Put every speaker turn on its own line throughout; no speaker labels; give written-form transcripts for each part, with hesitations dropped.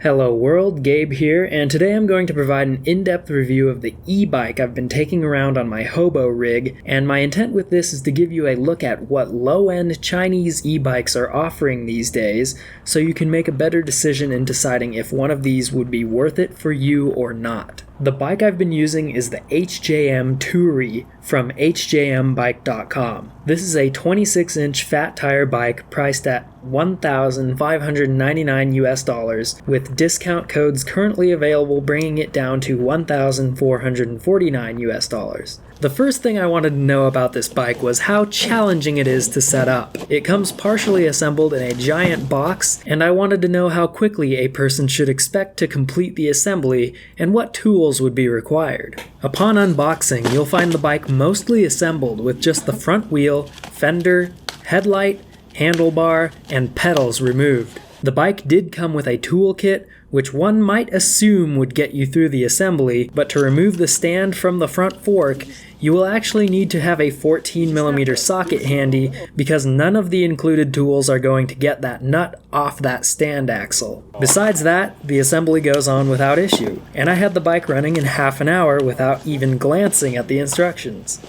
Hello world, Gabe here, and today I'm going to provide an in-depth review of the e-bike I've been taking around on my hobo rig, and my intent with this is to give you a look at what low-end Chinese e-bikes are offering these days, so you can make a better decision in deciding if one of these would be worth it for you or not. The bike I've been using is the HJM Toury from HJMBike.com. This is a 26-inch fat tire bike priced at $1,599 with discount codes currently available, bringing it down to $1,449. The first thing I wanted to know about this bike was how challenging it is to set up. It comes partially assembled in a giant box, and I wanted to know how quickly a person should expect to complete the assembly and what tools would be required. Upon unboxing, you'll find the bike mostly assembled with just the front wheel, fender, headlight, handlebar, and pedals removed. The bike did come with a toolkit, which one might assume would get you through the assembly, but to remove the stand from the front fork, you will actually need to have a 14mm socket handy because none of the included tools are going to get that nut off that stand axle. Besides that, the assembly goes on without issue, and I had the bike running in half an hour without even glancing at the instructions.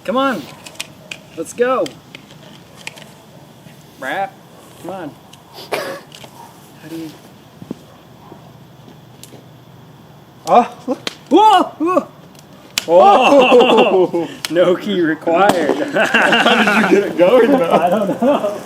Come on, let's go. Rap, come on. How do you... Oh! Whoa! Whoa! Oh! No key required.
How did you get it going though?
I don't know.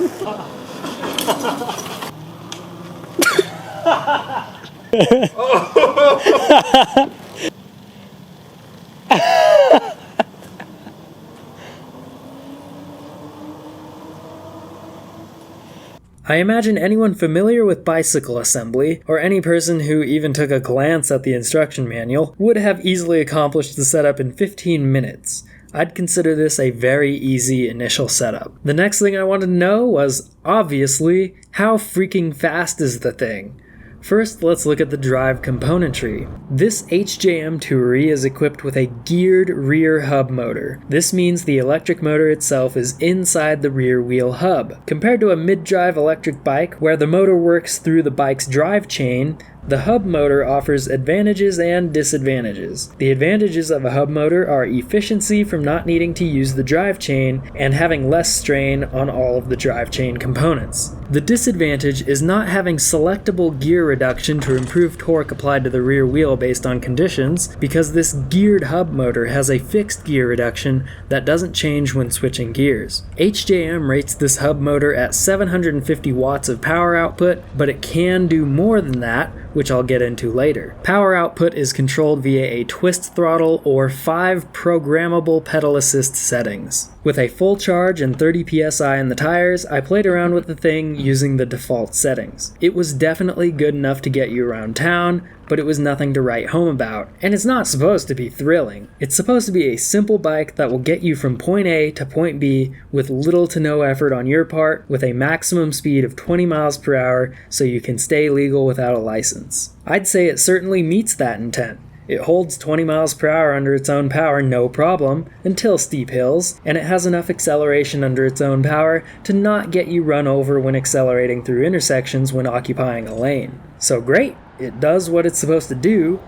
I imagine anyone familiar with bicycle assembly, or any person who even took a glance at the instruction manual, would have easily accomplished the setup in 15 minutes. I'd consider this a very easy initial setup. The next thing I wanted to know was, obviously, how freaking fast is the thing? First, let's look at the drive componentry. This HJM Toury is equipped with a geared rear hub motor. This means the electric motor itself is inside the rear wheel hub. Compared to a mid-drive electric bike, where the motor works through the bike's drive chain, the hub motor offers advantages and disadvantages. The advantages of a hub motor are efficiency from not needing to use the drive chain and having less strain on all of the drive chain components. The disadvantage is not having selectable gear reduction to improve torque applied to the rear wheel based on conditions, because this geared hub motor has a fixed gear reduction that doesn't change when switching gears. HJM rates this hub motor at 750 watts of power output, but it can do more than that, which I'll get into later. Power output is controlled via a twist throttle or 5 programmable pedal assist settings. With a full charge and 30 psi in the tires, I played around with the thing using the default settings. It was definitely good enough to get you around town, but it was nothing to write home about. And it's not supposed to be thrilling. It's supposed to be a simple bike that will get you from point A to point B with little to no effort on your part, with a maximum speed of 20 miles per hour so you can stay legal without a license. I'd say it certainly meets that intent. It holds 20 miles per hour under its own power no problem, until steep hills, and it has enough acceleration under its own power to not get you run over when accelerating through intersections when occupying a lane. So great, it does what it's supposed to do,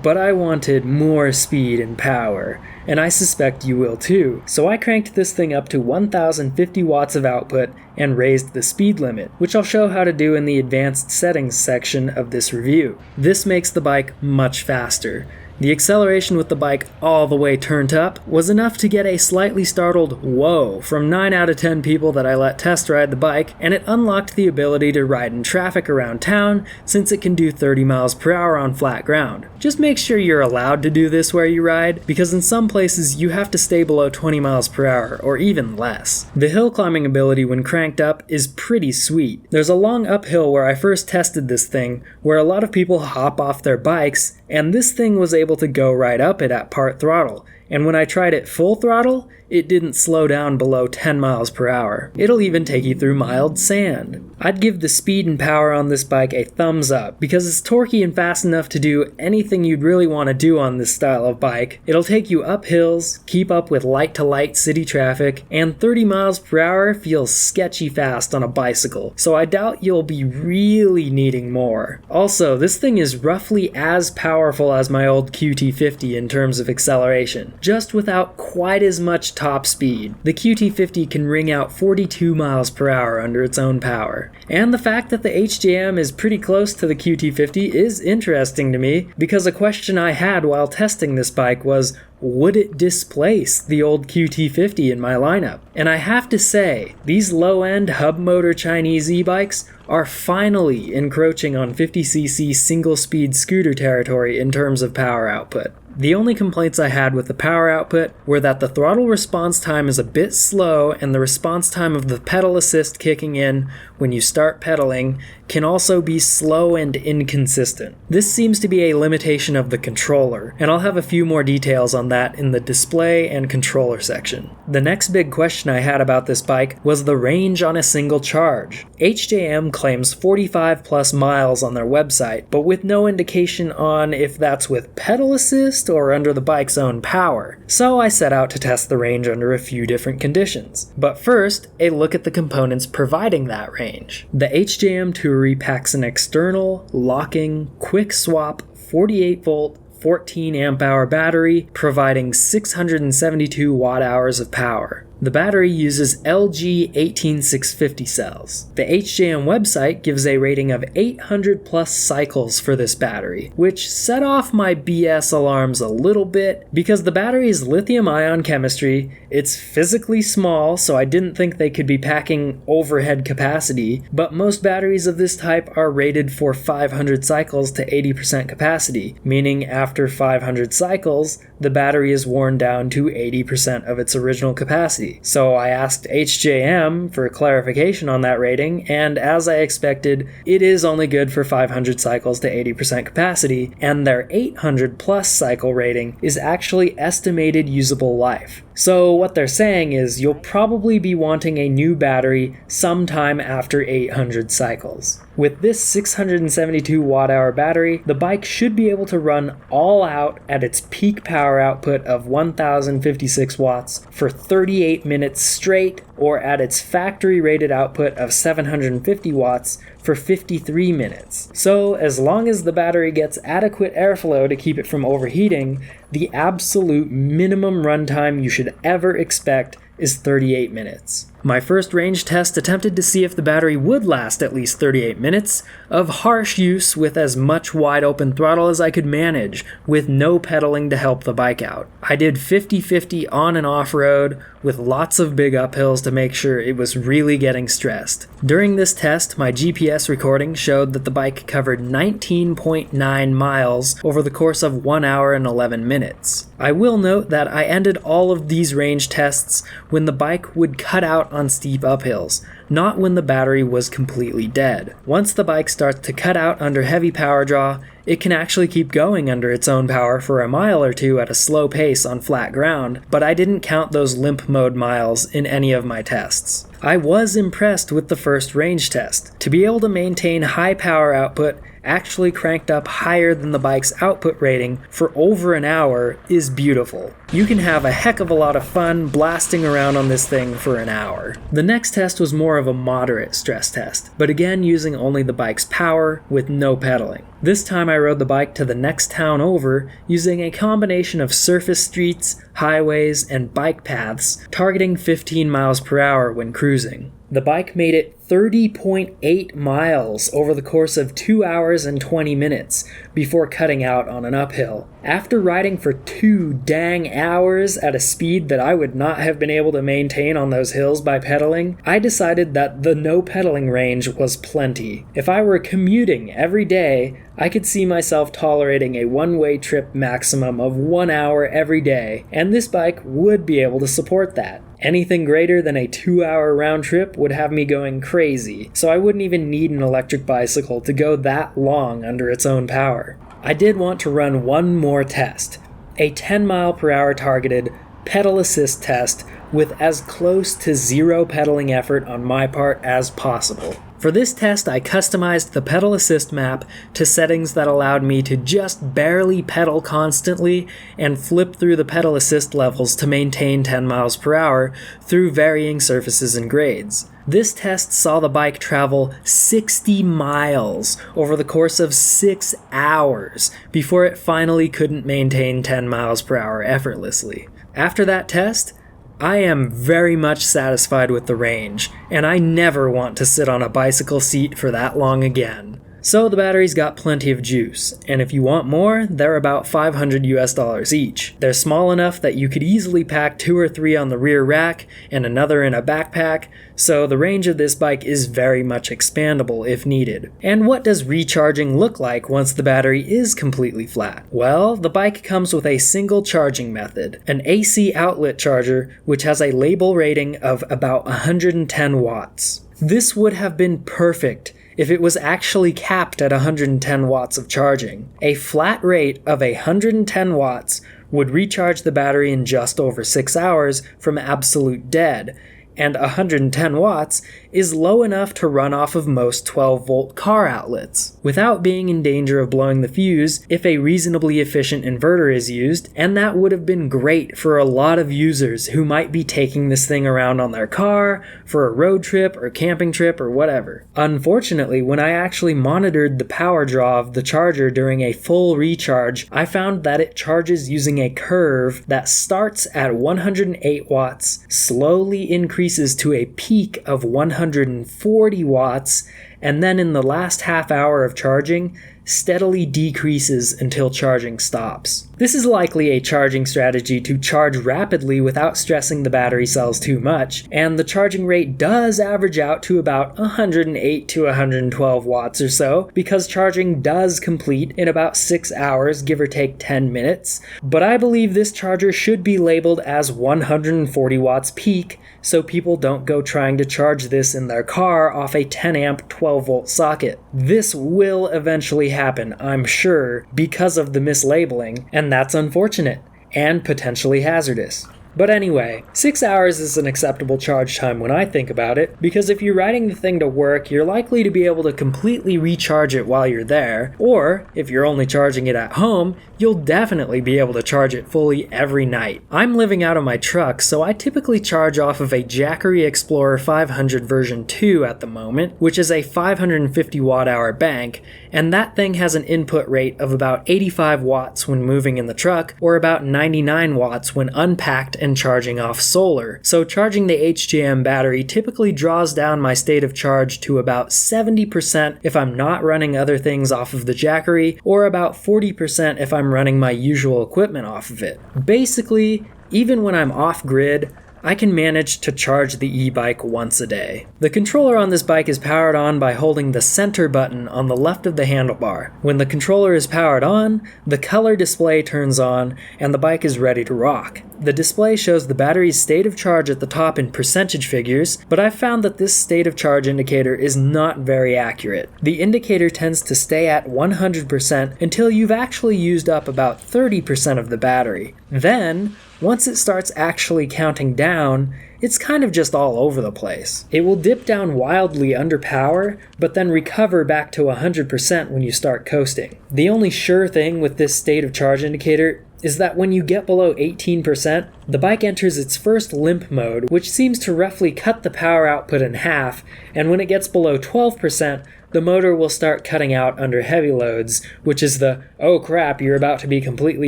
but I wanted more speed and power, and I suspect you will too. So I cranked this thing up to 1050 watts of output and raised the speed limit, which I'll show how to do in the advanced settings section of this review. This makes the bike much faster. The acceleration with the bike all the way turned up was enough to get a slightly startled whoa from 9 out of 10 people that I let test ride the bike, and it unlocked the ability to ride in traffic around town since it can do 30 miles per hour on flat ground. Just make sure you're allowed to do this where you ride, because in some places you have to stay below 20 miles per hour or even less. The hill climbing ability when cranked up is pretty sweet. There's a long uphill where I first tested this thing where a lot of people hop off their bikes, and this thing was able to go right up it at part throttle, and when I tried it full throttle, it didn't slow down below 10 miles per hour. It'll even take you through mild sand. I'd give the speed and power on this bike a thumbs up because it's torquey and fast enough to do anything you'd really want to do on this style of bike. It'll take you up hills, keep up with light-to-light city traffic, and 30 miles per hour feels sketchy fast on a bicycle, so I doubt you'll be really needing more. Also, this thing is roughly as powerful as my old QT50 in terms of acceleration, just without quite as much top speed. The QT50 can ring out 42 miles per hour under its own power. And the fact that the HJM is pretty close to the QT50 is interesting to me, because a question I had while testing this bike was, would it displace the old QT50 in my lineup? And I have to say, these low-end hub motor Chinese e-bikes are finally encroaching on 50cc single-speed scooter territory in terms of power output. The only complaints I had with the power output were that the throttle response time is a bit slow, and the response time of the pedal assist kicking in when you start pedaling can also be slow and inconsistent. This seems to be a limitation of the controller, and I'll have a few more details on that in the display and controller section. The next big question I had about this bike was the range on a single charge. HJM claims 45 plus miles on their website, but with no indication on if that's with pedal assist or under the bike's own power. So I set out to test the range under a few different conditions. But first, a look at the components providing that range. The HJM Toury packs an external, locking, quick swap 48 volt 14 amp hour battery, providing 672 watt hours of power. The battery uses LG 18650 cells. The HJM website gives a rating of 800 plus cycles for this battery, which set off my BS alarms a little bit because the battery is lithium-ion chemistry, it's physically small, so I didn't think they could be packing overhead capacity, but most batteries of this type are rated for 500 cycles to 80% capacity, meaning after 500 cycles, the battery is worn down to 80% of its original capacity. So I asked HJM for clarification on that rating, and as I expected, it is only good for 500 cycles to 80% capacity, and their 800 plus cycle rating is actually estimated usable life. So what they're saying is you'll probably be wanting a new battery sometime after 800 cycles. With this 672 watt-hour battery, the bike should be able to run all out at its peak power output of 1056 watts for 38 minutes straight, or at its factory-rated output of 750 watts for 53 minutes. So as long as the battery gets adequate airflow to keep it from overheating, the absolute minimum runtime you should ever expect is 38 minutes. My first range test attempted to see if the battery would last at least 38 minutes of harsh use with as much wide open throttle as I could manage, with no pedaling to help the bike out. I did 50-50 on and off road with lots of big uphills to make sure it was really getting stressed. During this test, my GPS recording showed that the bike covered 19.9 miles over the course of 1 hour and 11 minutes. I will note that I ended all of these range tests when the bike would cut out on steep uphills, not when the battery was completely dead. Once the bike starts to cut out under heavy power draw, it can actually keep going under its own power for a mile or two at a slow pace on flat ground, but I didn't count those limp mode miles in any of my tests. I was impressed with the first range test. To be able to maintain high power output actually cranked up higher than the bike's output rating for over an hour is beautiful. You can have a heck of a lot of fun blasting around on this thing for an hour. The next test was more of a moderate stress test, but again using only the bike's power with no pedaling. This time I rode the bike to the next town over using a combination of surface streets, highways, and bike paths, targeting 15 miles per hour when cruising. The bike made it 30.8 miles over the course of 2 hours and 20 minutes before cutting out on an uphill. After riding for 2 dang hours at a speed that I would not have been able to maintain on those hills by pedaling, I decided that the no pedaling range was plenty. If I were commuting every day, I could see myself tolerating a one-way trip maximum of 1 hour every day, and this bike would be able to support that. Anything greater than a 2-hour round trip would have me going crazy, so I wouldn't even need an electric bicycle to go that long under its own power. I did want to run one more test. a 10 mile per hour targeted pedal assist test with as close to zero pedaling effort on my part as possible. For this test, I customized the pedal assist map to settings that allowed me to just barely pedal constantly and flip through the pedal assist levels to maintain 10 miles per hour through varying surfaces and grades. This test saw the bike travel 60 miles over the course of 6 hours before it finally couldn't maintain 10 miles per hour effortlessly. After that test, I am very much satisfied with the range, and I never want to sit on a bicycle seat for that long again. So the battery's got plenty of juice, and if you want more, they're about $500 each. They're small enough that you could easily pack 2 or 3 on the rear rack and another in a backpack, so the range of this bike is very much expandable if needed. And what does recharging look like once the battery is completely flat? Well, the bike comes with a single charging method, an AC outlet charger which has a label rating of about 110 watts. This would have been perfect if it was actually capped at 110 watts of charging. A flat rate of 110 watts would recharge the battery in just over 6 hours from absolute dead, and 110 watts is low enough to run off of most 12-volt car outlets, without being in danger of blowing the fuse if a reasonably efficient inverter is used, and that would have been great for a lot of users who might be taking this thing around on their car, for a road trip or camping trip or whatever. Unfortunately, when I actually monitored the power draw of the charger during a full recharge, I found that it charges using a curve that starts at 108 watts, slowly increases to a peak of 140 watts, and then in the last half hour of charging, steadily decreases until charging stops. This is likely a charging strategy to charge rapidly without stressing the battery cells too much, and the charging rate does average out to about 108 to 112 watts or so, because charging does complete in about 6 hours, give or take 10 minutes, but I believe this charger should be labeled as 140 watts peak, so people don't go trying to charge this in their car off a 10 amp 12 volt socket. This will eventually happen, I'm sure, because of the mislabeling, and that's unfortunate and potentially hazardous. But anyway, 6 hours is an acceptable charge time when I think about it, because if you're riding the thing to work, you're likely to be able to completely recharge it while you're there, or if you're only charging it at home, you'll definitely be able to charge it fully every night. I'm living out of my truck, so I typically charge off of a Jackery Explorer 500 version 2 at the moment, which is a 550 watt-hour bank, and that thing has an input rate of about 85 watts when moving in the truck, or about 99 watts when unpacked and charging off solar. So charging the HJM battery typically draws down my state of charge to about 70% if I'm not running other things off of the Jackery, or about 40% if I'm running my usual equipment off of it. Basically, even when I'm off-grid, I can manage to charge the e-bike once a day. The controller on this bike is powered on by holding the center button on the left of the handlebar. When the controller is powered on, the color display turns on and the bike is ready to rock. The display shows the battery's state of charge at the top in percentage figures, but I've found that this state of charge indicator is not very accurate. The indicator tends to stay at 100% until you've actually used up about 30% of the battery. Then, once it starts actually counting down, it's kind of just all over the place. It will dip down wildly under power, but then recover back to 100% when you start coasting. The only sure thing with this state of charge indicator is that when you get below 18%, the bike enters its first limp mode, which seems to roughly cut the power output in half, and when it gets below 12%, the motor will start cutting out under heavy loads, which is the, oh crap, you're about to be completely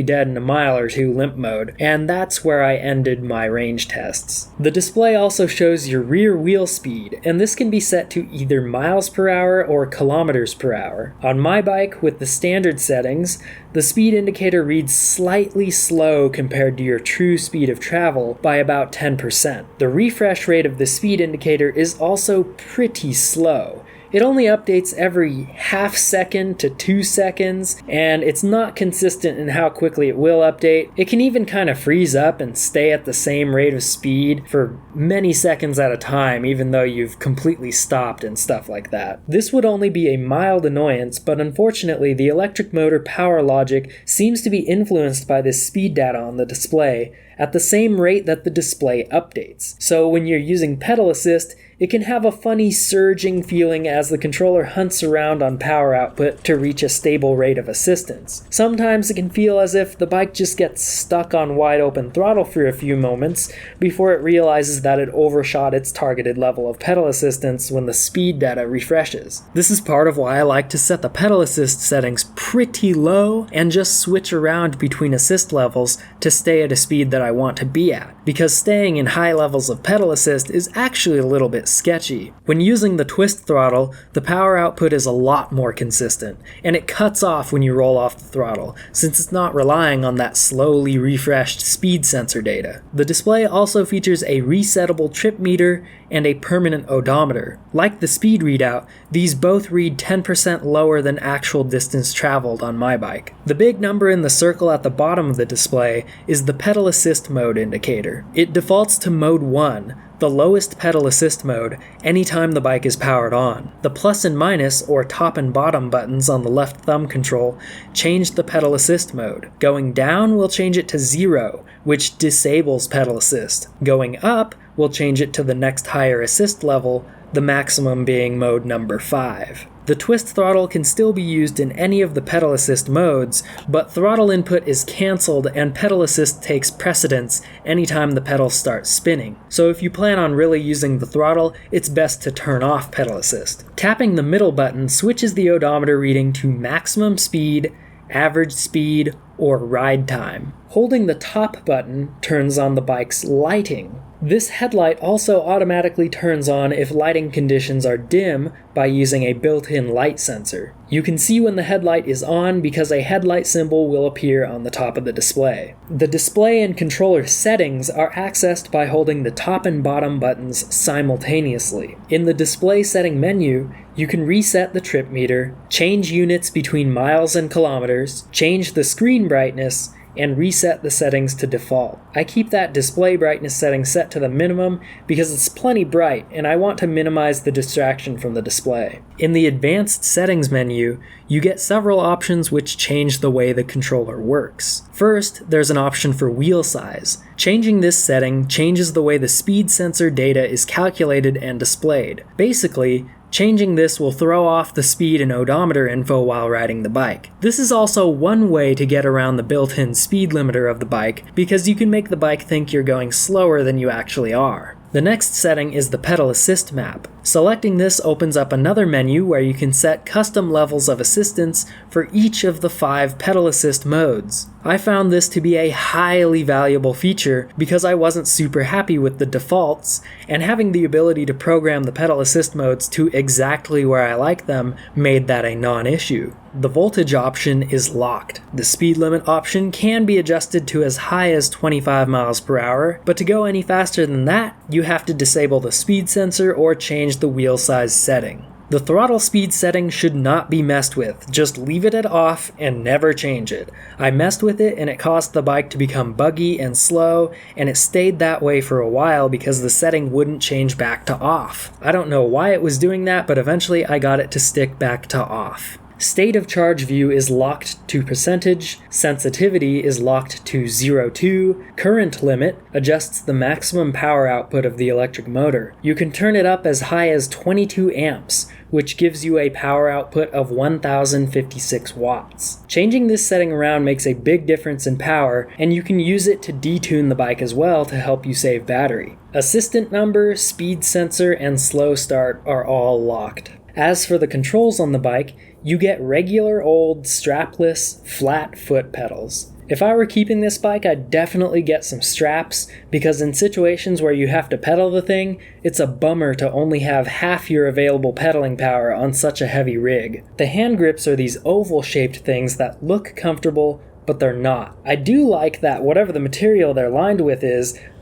dead in a mile or two limp mode, and that's where I ended my range tests. The display also shows your rear wheel speed, and this can be set to either miles per hour or kilometers per hour. On my bike, with the standard settings, the speed indicator reads slightly slow compared to your true speed of travel by about 10%. The refresh rate of the speed indicator is also pretty slow. It only updates every half second to 2 seconds, and it's not consistent in how quickly it will update. It can even kind of freeze up and stay at the same rate of speed for many seconds at a time, even though you've completely stopped and stuff like that. This would only be a mild annoyance, but unfortunately the electric motor power logic seems to be influenced by this speed data on the display at the same rate that the display updates. So when you're using pedal assist, it can have a funny surging feeling as the controller hunts around on power output to reach a stable rate of assistance. Sometimes it can feel as if the bike just gets stuck on wide open throttle for a few moments before it realizes that it overshot its targeted level of pedal assistance when the speed data refreshes. This is part of why I like to set the pedal assist settings pretty low and just switch around between assist levels to stay at a speed that I want to be at, because staying in high levels of pedal assist is actually a little bit sketchy. When using the twist throttle, the power output is a lot more consistent, and it cuts off when you roll off the throttle, since it's not relying on that slowly refreshed speed sensor data. The display also features a resettable trip meter and a permanent odometer. Like the speed readout, these both read 10% lower than actual distance traveled on my bike. The big number in the circle at the bottom of the display is the pedal assist mode indicator. It defaults to mode 1, the lowest pedal assist mode, anytime the bike is powered on. The plus and minus, or top and bottom buttons on the left thumb control, change the pedal assist mode. Going down will change it to 0, which disables pedal assist. Going up will change it to the next higher assist level, the maximum being mode number 5. The twist throttle can still be used in any of the pedal assist modes, but throttle input is cancelled and pedal assist takes precedence anytime the pedals start spinning. So if you plan on really using the throttle, it's best to turn off pedal assist. Tapping the middle button switches the odometer reading to maximum speed, average speed, or ride time. Holding the top button turns on the bike's lighting. This headlight also automatically turns on if lighting conditions are dim by using a built-in light sensor. You can see when the headlight is on because a headlight symbol will appear on the top of the display. The display and controller settings are accessed by holding the top and bottom buttons simultaneously. In the display setting menu, you can reset the trip meter, change units between miles and kilometers, change the screen brightness, and reset the settings to default. I keep that display brightness setting set to the minimum because it's plenty bright and I want to minimize the distraction from the display. In the advanced settings menu, you get several options which change the way the controller works. First, there's an option for wheel size. Changing this setting changes the way the speed sensor data is calculated and displayed. Basically, changing this will throw off the speed and odometer info while riding the bike. This is also one way to get around the built-in speed limiter of the bike, because you can make the bike think you're going slower than you actually are. The next setting is the pedal assist map. Selecting this opens up another menu where you can set custom levels of assistance for each of the 5 pedal assist modes. I found this to be a highly valuable feature because I wasn't super happy with the defaults, and having the ability to program the pedal assist modes to exactly where I like them made that a non-issue. The voltage option is locked. The speed limit option can be adjusted to as high as 25 miles per hour, but to go any faster than that, you have to disable the speed sensor or change the wheel size setting. The throttle speed setting should not be messed with, just leave it at off and never change it. I messed with it and it caused the bike to become buggy and slow, and it stayed that way for a while because the setting wouldn't change back to off. I don't know why it was doing that, but eventually I got it to stick back to off. State of charge view is locked to percentage, sensitivity is locked to 0.2, current limit adjusts the maximum power output of the electric motor. You can turn it up as high as 22 amps, which gives you a power output of 1056 watts. Changing this setting around makes a big difference in power, and you can use it to detune the bike as well to help you save battery. Assistant number, speed sensor, and slow start are all locked. As for the controls on the bike, you get regular old strapless, flat foot pedals. If I were keeping this bike, I'd definitely get some straps, because in situations where you have to pedal the thing, it's a bummer to only have half your available pedaling power on such a heavy rig. The hand grips are these oval-shaped things that look comfortable, but they're not. I do like that whatever the material they're lined with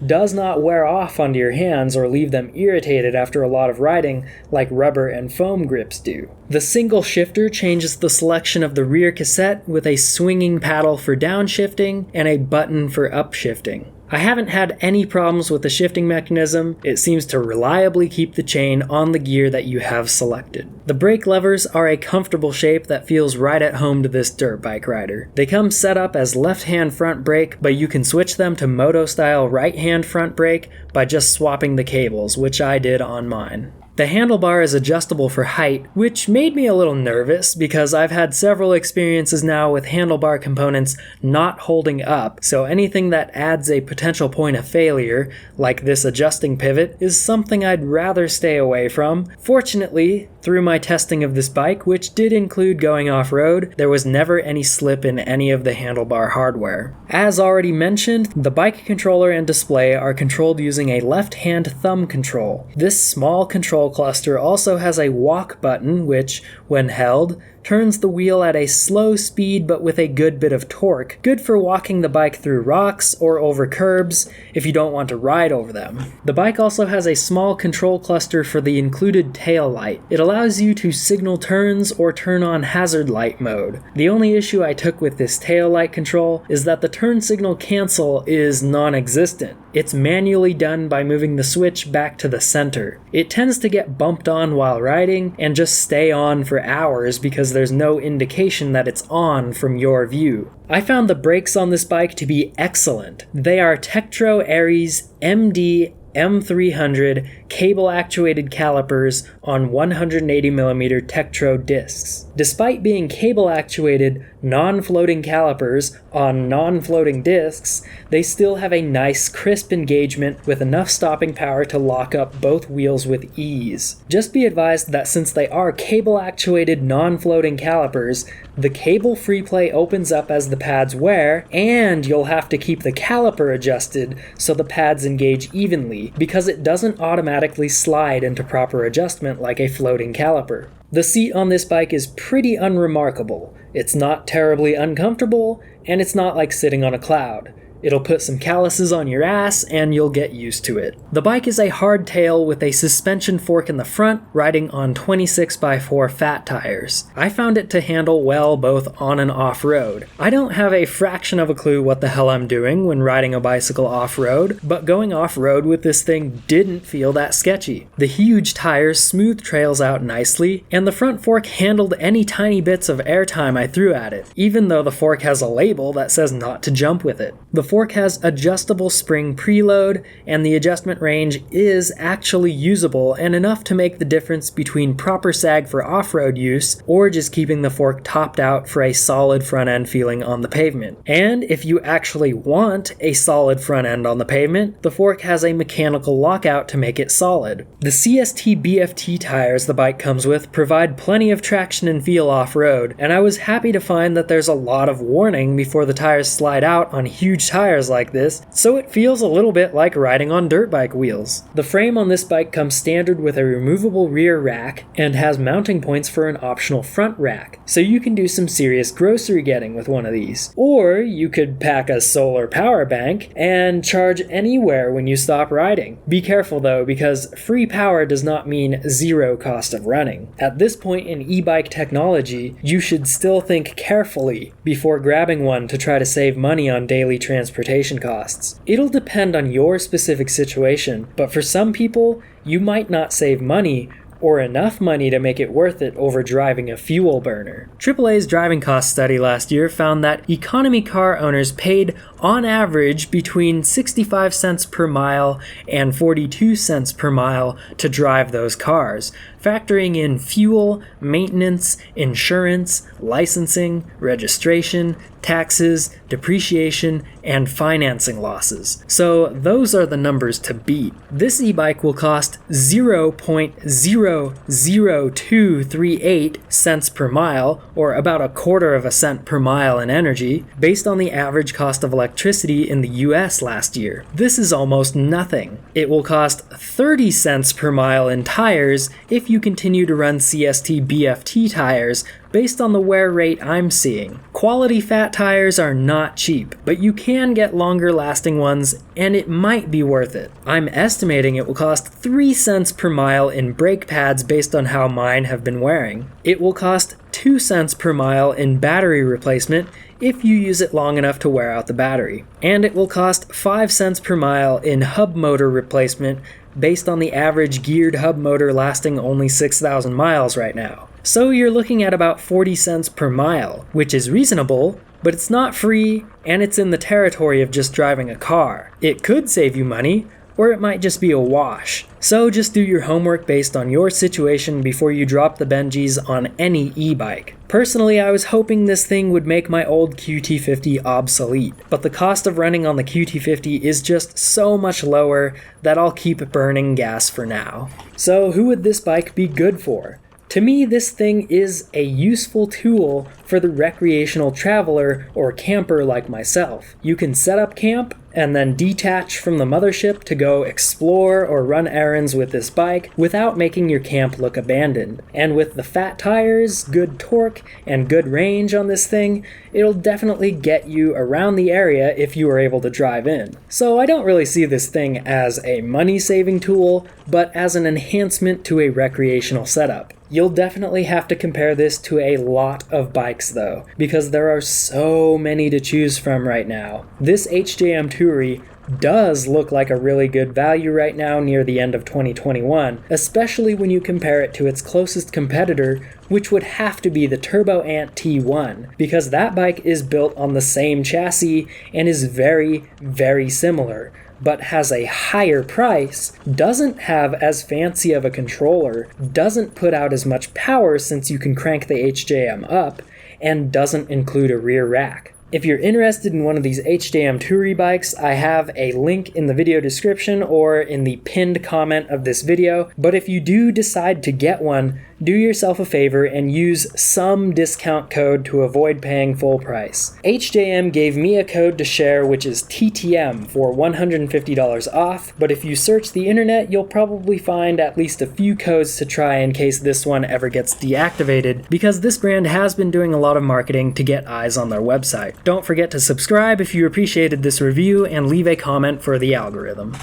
does not wear off onto your hands or leave them irritated after a lot of riding like rubber and foam grips do. The single shifter changes the selection of the rear cassette with a swinging paddle for downshifting and a button for upshifting. I haven't had any problems with the shifting mechanism. It seems to reliably keep the chain on the gear that you have selected. The brake levers are a comfortable shape that feels right at home to this dirt bike rider. They come set up as left-hand front brake, but you can switch them to moto-style right-hand front brake by just swapping the cables, which I did on mine. The handlebar is adjustable for height, which made me a little nervous because I've had several experiences now with handlebar components not holding up, so anything that adds a potential point of failure, like this adjusting pivot, is something I'd rather stay away from. Fortunately, through my testing of this bike, which did include going off-road, there was never any slip in any of the handlebar hardware. As already mentioned, the bike controller and display are controlled using a left-hand thumb control. This small control cluster also has a walk button which, when held, turns the wheel at a slow speed but with a good bit of torque, good for walking the bike through rocks or over curbs if you don't want to ride over them. The bike also has a small control cluster for the included tail light. It allows you to signal turns or turn on hazard light mode. The only issue I took with this tail light control is that the turn signal cancel is non-existent. It's manually done by moving the switch back to the center. It tends to get bumped on while riding and just stay on for hours because there's no indication that it's on from your view. I found the brakes on this bike to be excellent. They are Tektro Aries MD M300 cable-actuated calipers on 180mm Tektro discs. Despite being cable-actuated, non-floating calipers on non-floating discs, they still have a nice, crisp engagement with enough stopping power to lock up both wheels with ease. Just be advised that since they are cable-actuated non-floating calipers, the cable free play opens up as the pads wear, and you'll have to keep the caliper adjusted so the pads engage evenly, because it doesn't automatically slide into proper adjustment like a floating caliper. The seat on this bike is pretty unremarkable. It's not terribly uncomfortable, and it's not like sitting on a cloud. It'll put some calluses on your ass, and you'll get used to it. The bike is a hardtail with a suspension fork in the front, riding on 26x4 fat tires. I found it to handle well both on and off-road. I don't have a fraction of a clue what the hell I'm doing when riding a bicycle off-road, but going off-road with this thing didn't feel that sketchy. The huge tires smoothed trails out nicely, and the front fork handled any tiny bits of airtime I threw at it, even though the fork has a label that says not to jump with it. The fork has adjustable spring preload, and the adjustment range is actually usable and enough to make the difference between proper sag for off-road use or just keeping the fork topped out for a solid front end feeling on the pavement. And if you actually want a solid front end on the pavement, the fork has a mechanical lockout to make it solid. The CST BFT tires the bike comes with provide plenty of traction and feel off-road, and I was happy to find that there's a lot of warning before the tires slide out on huge tires like this, so it feels a little bit like riding on dirt bike wheels. The frame on this bike comes standard with a removable rear rack and has mounting points for an optional front rack, so you can do some serious grocery getting with one of these. Or you could pack a solar power bank and charge anywhere when you stop riding. Be careful though, because free power does not mean zero cost of running. At this point in e-bike technology, you should still think carefully before grabbing one to try to save money on daily transportation costs. It'll depend on your specific situation, but for some people, you might not save money or enough money to make it worth it over driving a fuel burner. AAA's driving cost study last year found that economy car owners paid on average between 65 cents per mile and 42 cents per mile to drive those cars, factoring in fuel, maintenance, insurance, licensing, registration, taxes, depreciation, and financing losses. So those are the numbers to beat. This e-bike will cost 0.00238 cents per mile, or about a quarter of a cent per mile in energy, based on the average cost of electricity in the US last year. This is almost nothing. It will cost 30 cents per mile in tires if you continue to run CST BFT tires, based on the wear rate I'm seeing. Quality fat tires are not cheap, but you can get longer lasting ones, and it might be worth it. I'm estimating it will cost 3 cents per mile in brake pads based on how mine have been wearing. It will cost 2 cents per mile in battery replacement if you use it long enough to wear out the battery. And it will cost 5 cents per mile in hub motor replacement based on the average geared hub motor lasting only 6,000 miles right now. So you're looking at about 40 cents per mile, which is reasonable, but it's not free, and it's in the territory of just driving a car. It could save you money, or it might just be a wash. So just do your homework based on your situation before you drop the Benjis on any e-bike. Personally, I was hoping this thing would make my old QT50 obsolete, but the cost of running on the QT50 is just so much lower that I'll keep burning gas for now. So who would this bike be good for? To me, this thing is a useful tool for the recreational traveler or camper like myself. You can set up camp and then detach from the mothership to go explore or run errands with this bike without making your camp look abandoned. And with the fat tires, good torque, and good range on this thing, it'll definitely get you around the area if you are able to drive in. So I don't really see this thing as a money-saving tool, but as an enhancement to a recreational setup. You'll definitely have to compare this to a lot of bikes though, because there are so many to choose from right now. This HJM Toury does look like a really good value right now near the end of 2021, especially when you compare it to its closest competitor, which would have to be the Turbo Ant T1, because that bike is built on the same chassis and is very, very similar, but has a higher price, doesn't have as fancy of a controller, doesn't put out as much power since you can crank the HJM up, and doesn't include a rear rack. If you're interested in one of these HJM Toury bikes, I have a link in the video description or in the pinned comment of this video, but if you do decide to get one, do yourself a favor and use some discount code to avoid paying full price. HJM gave me a code to share which is TTM for $150 off, but if you search the internet, you'll probably find at least a few codes to try in case this one ever gets deactivated, because this brand has been doing a lot of marketing to get eyes on their website. Don't forget to subscribe if you appreciated this review and leave a comment for the algorithm.